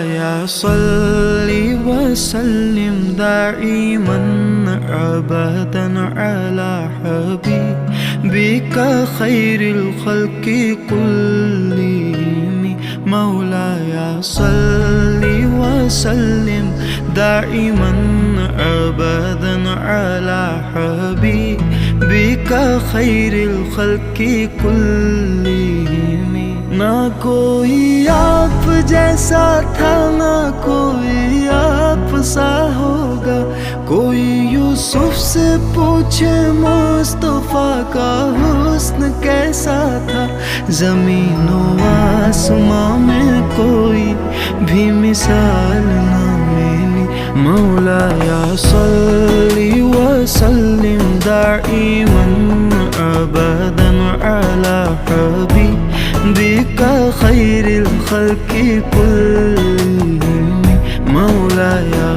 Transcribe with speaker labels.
Speaker 1: मौलाया सल्ली वसल्लिम दाइमन अबदन अला हबीबिका खैरिल खल्क़ि कुल्लिहिम। मौलाया सल्ली वसल्लिम दाइमन अबदन अला हबीबिका खैरिल खल्क़ि कुल्लिहिम। ना कोई आप जैसा था, ना कोई आप सा होगा। कोई यूसुफ से पूछे मुस्तफा का हुस्न कैसा था। ज़मीन व आसमां में कोई भी मिसाल ना मिली। मौलाया सल्ली वसल्लिम दाइमन अबदन अला हबीबिका खैरिल खल्क़ि कुल्लिहिम। मौलाया